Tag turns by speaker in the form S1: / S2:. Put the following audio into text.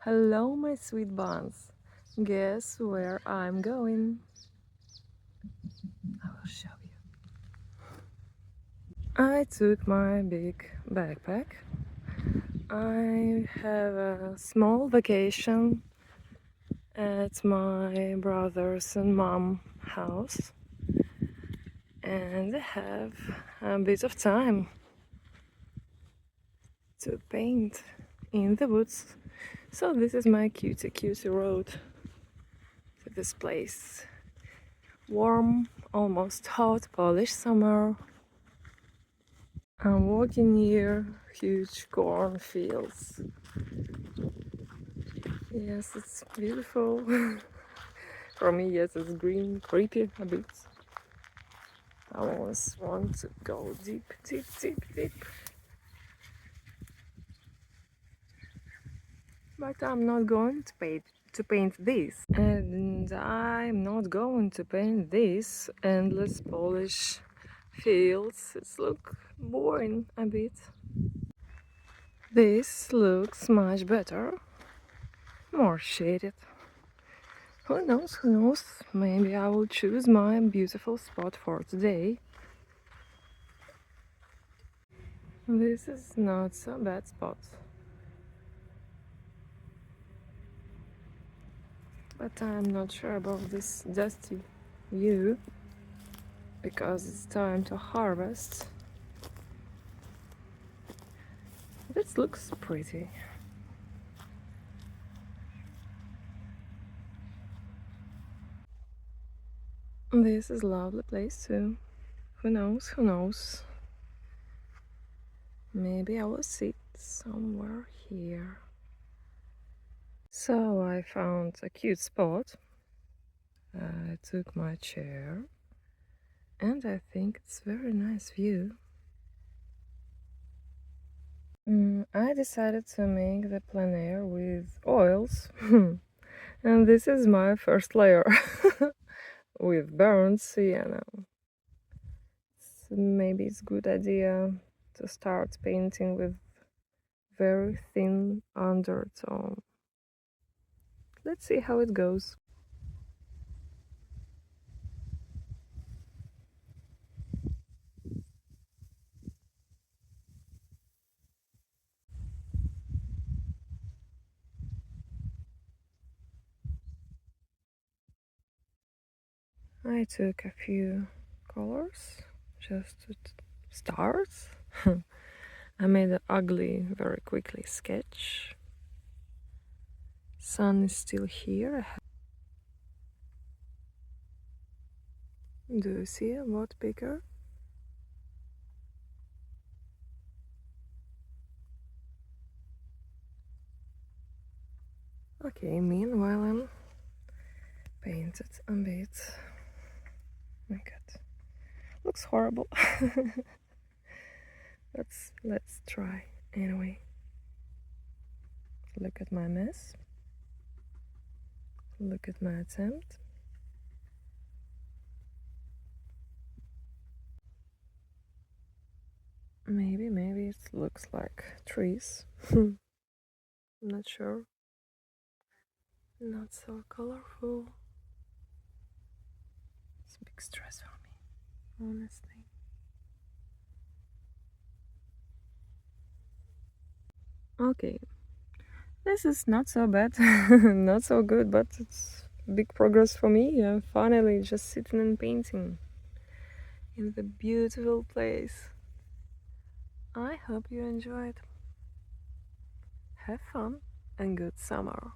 S1: Hello, my sweet buns. Guess where I'm going? I will show you. I took my big backpack. I have a small vacation at my brother's and mom house, and I have a bit of time to paint in the woods. So this is my cutie road to this place. Warm, almost hot Polish summer. I'm walking near huge cornfields. Yes, it's beautiful. For me, yes, it's green, creepy a bit. I always want to go deep, deep, deep, deep. But I'm not going to paint this. And I'm not going to paint this endless Polish fields. It's look boring a bit. This looks much better. More shaded. Who knows, who knows? Maybe I will choose my beautiful spot for today. This is not so bad spot. But I'm not sure about this dusty view because it's time to harvest. This looks pretty. This is a lovely place too. Who knows, who knows? Maybe I will sit somewhere here. So I found a cute spot. I took my chair and I think it's a very nice view. I decided to make the plein air with oils. And this is my first layer with burnt sienna. Maybe it's a good idea to start painting with very thin undertone. Let's see how it goes. I took a few colors just to start. I made an ugly, very quickly sketch. Sun is still here. Do you see a lot bigger? Okay, meanwhile I'm painted a bit. Oh my god, looks horrible. Let's try anyway. Look at my mess. Look at my attempt. Maybe it looks like trees. I'm not sure. Not so colorful. It's a big stress for me, honestly. Okay, this is not so bad, not so good, but it's big progress for me. I'm finally just sitting and painting in the beautiful place. I hope you enjoyed. Have fun and good summer.